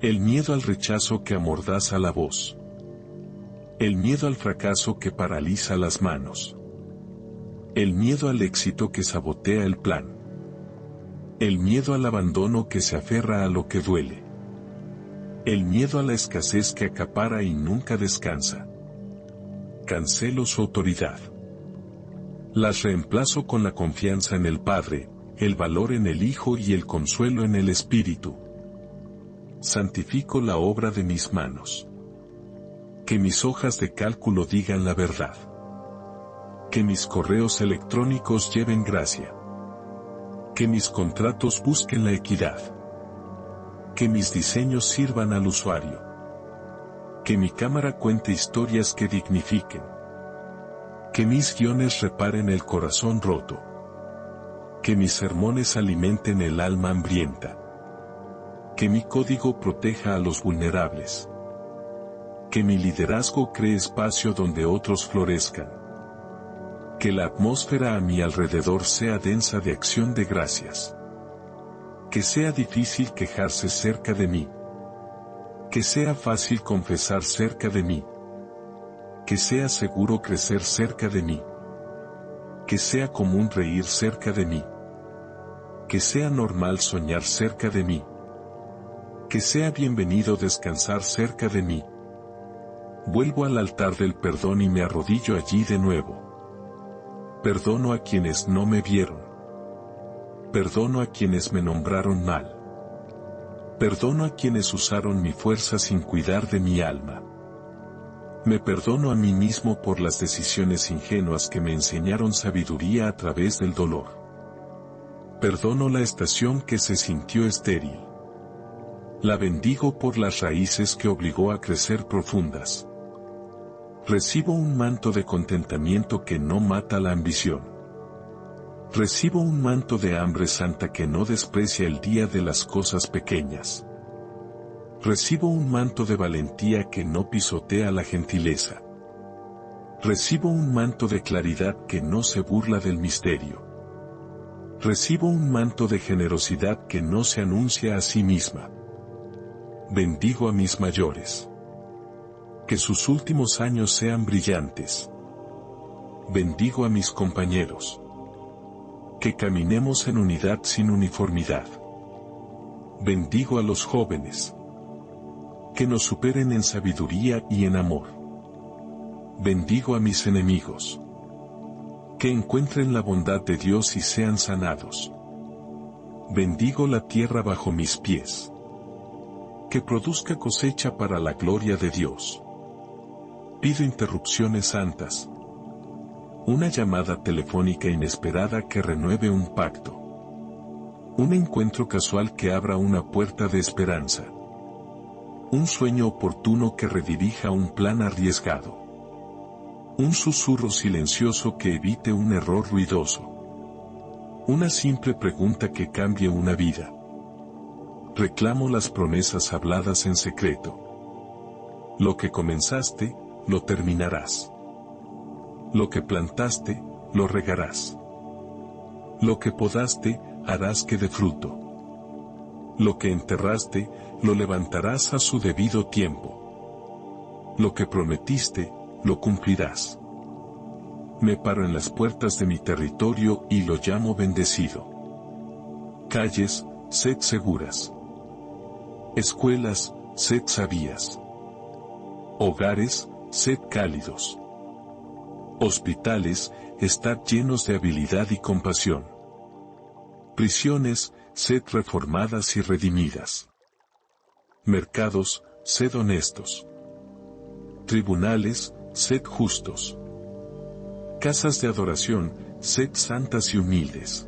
El miedo al rechazo que amordaza la voz. El miedo al fracaso que paraliza las manos. El miedo al éxito que sabotea el plan. El miedo al abandono que se aferra a lo que duele. El miedo a la escasez que acapara y nunca descansa. Cancelo su autoridad. Las reemplazo con la confianza en el Padre, el valor en el Hijo y el consuelo en el Espíritu. Santifico la obra de mis manos. Que mis hojas de cálculo digan la verdad. Que mis correos electrónicos lleven gracia. Que mis contratos busquen la equidad. Que mis diseños sirvan al usuario. Que mi cámara cuente historias que dignifiquen. Que mis guiones reparen el corazón roto. Que mis sermones alimenten el alma hambrienta. Que mi código proteja a los vulnerables. Que mi liderazgo cree espacio donde otros florezcan. Que la atmósfera a mi alrededor sea densa de acción de gracias. Que sea difícil quejarse cerca de mí. Que sea fácil confesar cerca de mí. Que sea seguro crecer cerca de mí. Que sea común reír cerca de mí. Que sea normal soñar cerca de mí. Que sea bienvenido descansar cerca de mí. Vuelvo al altar del perdón y me arrodillo allí de nuevo. Perdono a quienes no me vieron. Perdono a quienes me nombraron mal. Perdono a quienes usaron mi fuerza sin cuidar de mi alma. Me perdono a mí mismo por las decisiones ingenuas que me enseñaron sabiduría a través del dolor. Perdono la estación que se sintió estéril. La bendigo por las raíces que obligó a crecer profundas. Recibo un manto de contentamiento que no mata la ambición. Recibo un manto de hambre santa que no desprecia el día de las cosas pequeñas. Recibo un manto de valentía que no pisotea la gentileza. Recibo un manto de claridad que no se burla del misterio. Recibo un manto de generosidad que no se anuncia a sí misma. Bendigo a mis mayores. Que sus últimos años sean brillantes. Bendigo a mis compañeros. Que caminemos en unidad sin uniformidad. Bendigo a los jóvenes. Que nos superen en sabiduría y en amor. Bendigo a mis enemigos. Que encuentren la bondad de Dios y sean sanados. Bendigo la tierra bajo mis pies. Que produzca cosecha para la gloria de Dios. Pido interrupciones santas. Una llamada telefónica inesperada que renueve un pacto. Un encuentro casual que abra una puerta de esperanza. Un sueño oportuno que redirija un plan arriesgado. Un susurro silencioso que evite un error ruidoso. Una simple pregunta que cambie una vida. Reclamo las promesas habladas en secreto. Lo que comenzaste, lo terminarás. Lo que plantaste, lo regarás. Lo que podaste, harás que dé fruto. Lo que enterraste, lo levantarás a su debido tiempo. Lo que prometiste, lo cumplirás. Me paro en las puertas de mi territorio y lo llamo bendecido. Calles, sed seguras. Escuelas, sed sabias. Hogares, sed cálidos. Hospitales, estad llenos de habilidad y compasión. Prisiones, sed reformadas y redimidas. Mercados, sed honestos. Tribunales, sed justos. Casas de adoración, sed santas y humildes.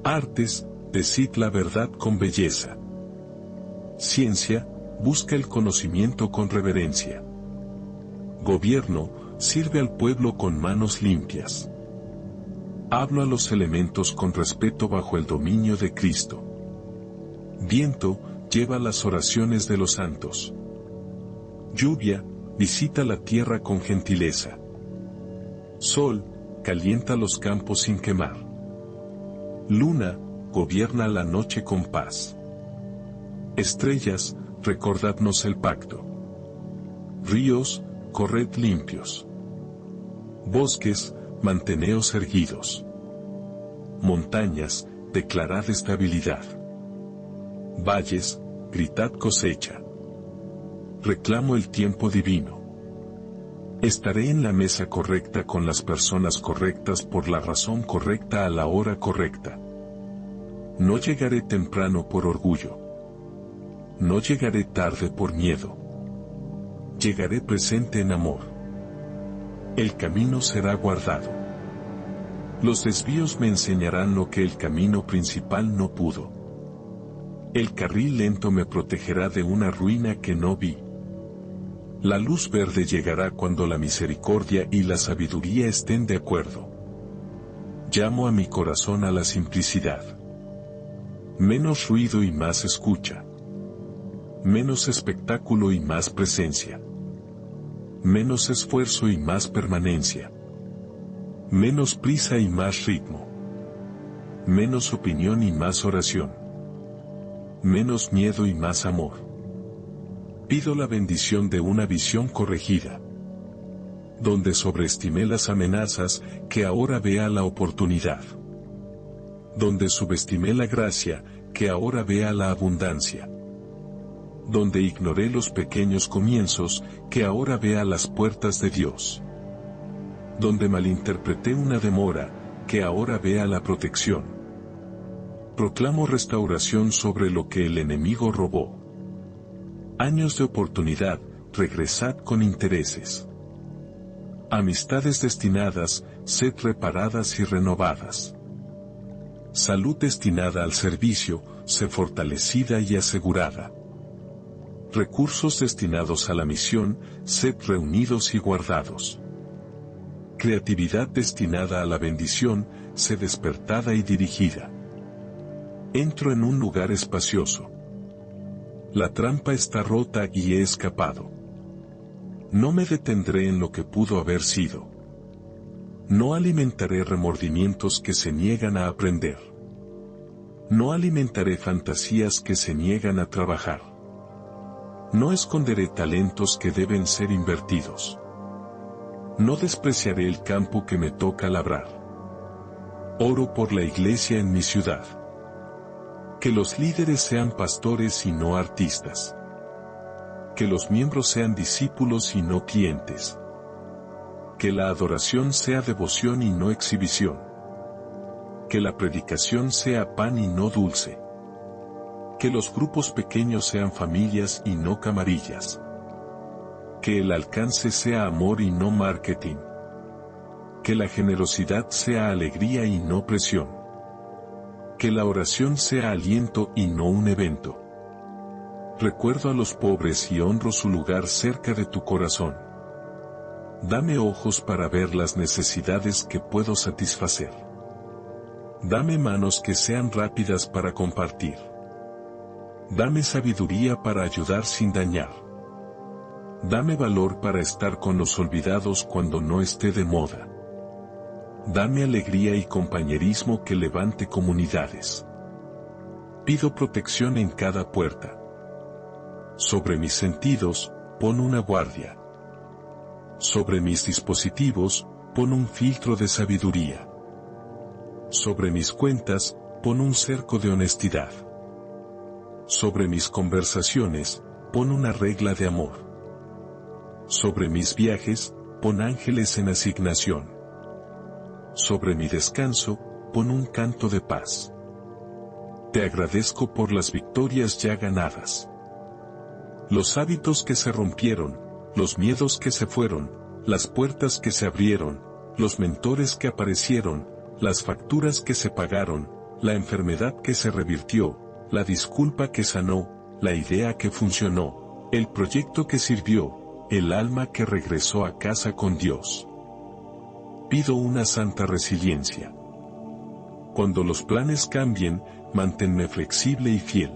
Artes, decid la verdad con belleza. Ciencia, busca el conocimiento con reverencia. Gobierno, sirve al pueblo con manos limpias. Hablo a los elementos con respeto bajo el dominio de Cristo. Viento, lleva las oraciones de los santos. Lluvia, visita la tierra con gentileza. Sol, calienta los campos sin quemar. Luna, gobierna la noche con paz. Estrellas, recordadnos el pacto. Ríos, corred limpios. Bosques, manteneos erguidos. Montañas, declarad estabilidad. Valles, gritad cosecha. Reclamo el tiempo divino. Estaré en la mesa correcta con las personas correctas por la razón correcta a la hora correcta. No llegaré temprano por orgullo. No llegaré tarde por miedo. Llegaré presente en amor. El camino será guardado. Los desvíos me enseñarán lo que el camino principal no pudo. El carril lento me protegerá de una ruina que no vi. La luz verde llegará cuando la misericordia y la sabiduría estén de acuerdo. Llamo a mi corazón a la simplicidad. Menos ruido y más escucha. Menos espectáculo y más presencia. Menos esfuerzo y más permanencia. Menos prisa y más ritmo. Menos opinión y más oración. Menos miedo y más amor. Pido la bendición de una visión corregida. Donde sobreestimé las amenazas, que ahora vea la oportunidad. Donde subestimé la gracia, que ahora vea la abundancia. Donde ignoré los pequeños comienzos, que ahora vea las puertas de Dios. Donde malinterpreté una demora, que ahora vea la protección. Proclamo restauración sobre lo que el enemigo robó. Años de oportunidad, regresad con intereses. Amistades destinadas, sed reparadas y renovadas. Salud destinada al servicio, sé fortalecida y asegurada. Recursos destinados a la misión, sed reunidos y guardados. Creatividad destinada a la bendición, sé despertada y dirigida. Entro en un lugar espacioso. La trampa está rota y he escapado. No me detendré en lo que pudo haber sido. No alimentaré remordimientos que se niegan a aprender. No alimentaré fantasías que se niegan a trabajar. No esconderé talentos que deben ser invertidos. No despreciaré el campo que me toca labrar. Oro por la iglesia en mi ciudad. Que los líderes sean pastores y no artistas. Que los miembros sean discípulos y no clientes. Que la adoración sea devoción y no exhibición. Que la predicación sea pan y no dulce. Que los grupos pequeños sean familias y no camarillas. Que el alcance sea amor y no marketing. Que la generosidad sea alegría y no presión. Que la oración sea aliento y no un evento. Recuerdo a los pobres y honro su lugar cerca de tu corazón. Dame ojos para ver las necesidades que puedo satisfacer. Dame manos que sean rápidas para compartir. Dame sabiduría para ayudar sin dañar. Dame valor para estar con los olvidados cuando no esté de moda. Dame alegría y compañerismo que levante comunidades. Pido protección en cada puerta. Sobre mis sentidos, pon una guardia. Sobre mis dispositivos, pon un filtro de sabiduría. Sobre mis cuentas, pon un cerco de honestidad. Sobre mis conversaciones, pon una regla de amor. Sobre mis viajes, pon ángeles en asignación. Sobre mi descanso, pon un canto de paz. Te agradezco por las victorias ya ganadas. Los hábitos que se rompieron, los miedos que se fueron, las puertas que se abrieron, los mentores que aparecieron, las facturas que se pagaron, la enfermedad que se revirtió, la disculpa que sanó, la idea que funcionó, el proyecto que sirvió, el alma que regresó a casa con Dios. Pido una santa resiliencia. Cuando los planes cambien, manténme flexible y fiel.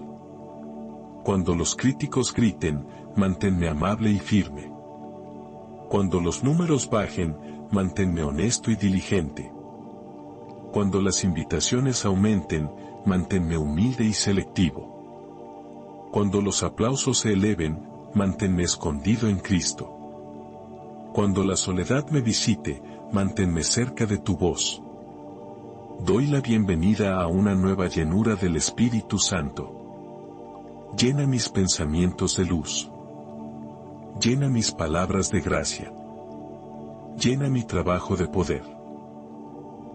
Cuando los críticos griten, manténme amable y firme. Cuando los números bajen, manténme honesto y diligente. Cuando las invitaciones aumenten, manténme humilde y selectivo. Cuando los aplausos se eleven, manténme escondido en Cristo. Cuando la soledad me visite, manténme cerca de tu voz. Doy la bienvenida a una nueva llenura del Espíritu Santo. Llena mis pensamientos de luz. Llena mis palabras de gracia. Llena mi trabajo de poder.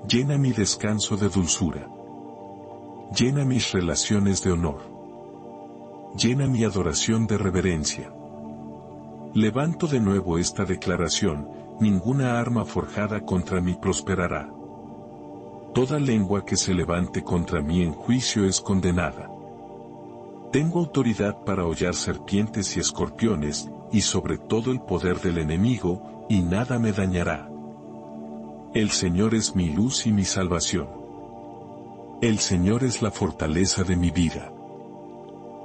Llena mi descanso de dulzura. Llena mis relaciones de honor. Llena mi adoración de reverencia. Levanto de nuevo esta declaración: ninguna arma forjada contra mí prosperará. Toda lengua que se levante contra mí en juicio es condenada. Tengo autoridad para hollar serpientes y escorpiones, y sobre todo el poder del enemigo, y nada me dañará. El Señor es mi luz y mi salvación. El Señor es la fortaleza de mi vida.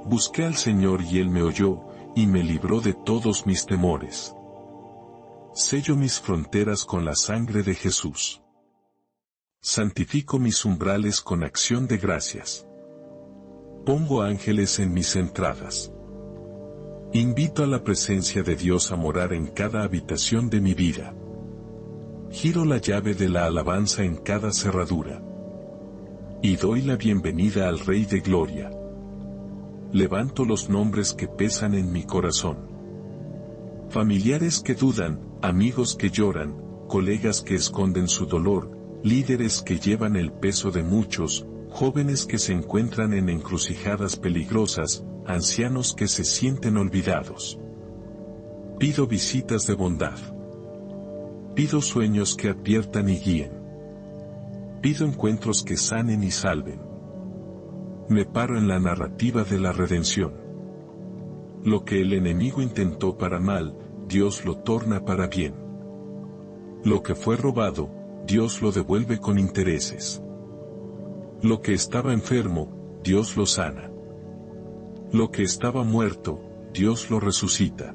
Busqué al Señor y Él me oyó, y me libró de todos mis temores. Sello mis fronteras con la sangre de Jesús. Santifico mis umbrales con acción de gracias. Pongo ángeles en mis entradas. Invito a la presencia de Dios a morar en cada habitación de mi vida. Giro la llave de la alabanza en cada cerradura. Y doy la bienvenida al Rey de Gloria. Levanto los nombres que pesan en mi corazón. Familiares que dudan, amigos que lloran, colegas que esconden su dolor, líderes que llevan el peso de muchos, jóvenes que se encuentran en encrucijadas peligrosas, ancianos que se sienten olvidados. Pido visitas de bondad. Pido sueños que adviertan y guíen. Pido encuentros que sanen y salven. Me paro en la narrativa de la redención. Lo que el enemigo intentó para mal, Dios lo torna para bien. Lo que fue robado, Dios lo devuelve con intereses. Lo que estaba enfermo, Dios lo sana. Lo que estaba muerto, Dios lo resucita.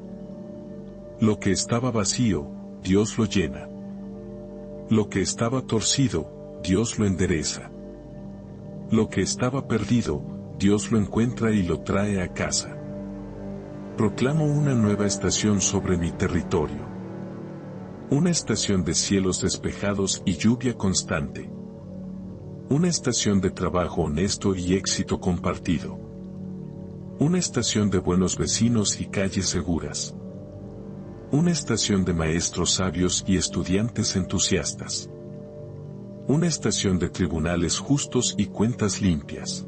Lo que estaba vacío, Dios lo llena. Lo que estaba torcido, Dios lo endereza. Lo que estaba perdido, Dios lo encuentra y lo trae a casa. Proclamo una nueva estación sobre mi territorio. Una estación de cielos despejados y lluvia constante. Una estación de trabajo honesto y éxito compartido. Una estación de buenos vecinos y calles seguras. Una estación de maestros sabios y estudiantes entusiastas. Una estación de tribunales justos y cuentas limpias.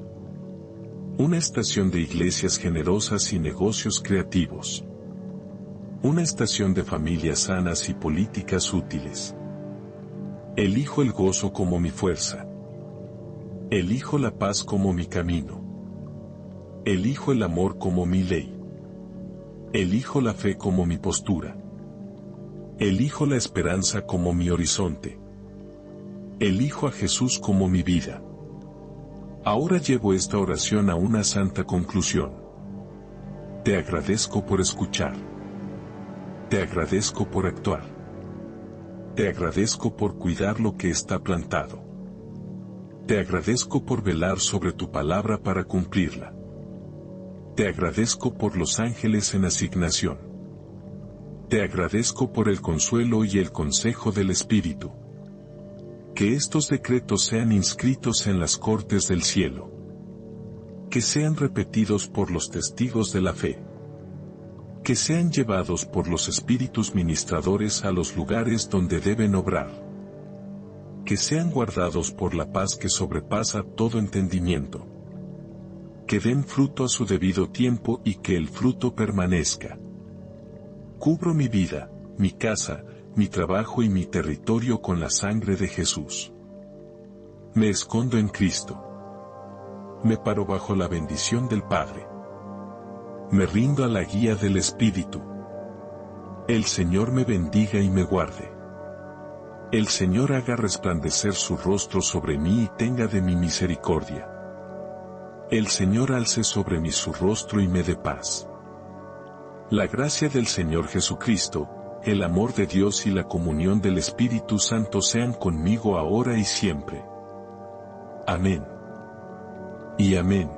Una estación de iglesias generosas y negocios creativos. Una estación de familias sanas y políticas útiles. Elijo el gozo como mi fuerza. Elijo la paz como mi camino. Elijo el amor como mi ley. Elijo la fe como mi postura. Elijo la esperanza como mi horizonte. Elijo a Jesús como mi vida. Ahora llevo esta oración a una santa conclusión. Te agradezco por escuchar. Te agradezco por actuar. Te agradezco por cuidar lo que está plantado. Te agradezco por velar sobre tu palabra para cumplirla. Te agradezco por los ángeles en asignación. Te agradezco por el consuelo y el consejo del Espíritu. Que estos decretos sean inscritos en las cortes del cielo. Que sean repetidos por los testigos de la fe. Que sean llevados por los espíritus ministradores a los lugares donde deben obrar. Que sean guardados por la paz que sobrepasa todo entendimiento. Que den fruto a su debido tiempo y que el fruto permanezca. Cubro mi vida, mi casa, mi trabajo y mi territorio con la sangre de Jesús. Me escondo en Cristo. Me paro bajo la bendición del Padre. Me rindo a la guía del Espíritu. El Señor me bendiga y me guarde. El Señor haga resplandecer su rostro sobre mí y tenga de mí misericordia. El Señor alce sobre mí su rostro y me dé paz. La gracia del Señor Jesucristo, el amor de Dios y la comunión del Espíritu Santo sean conmigo ahora y siempre. Amén. Y amén.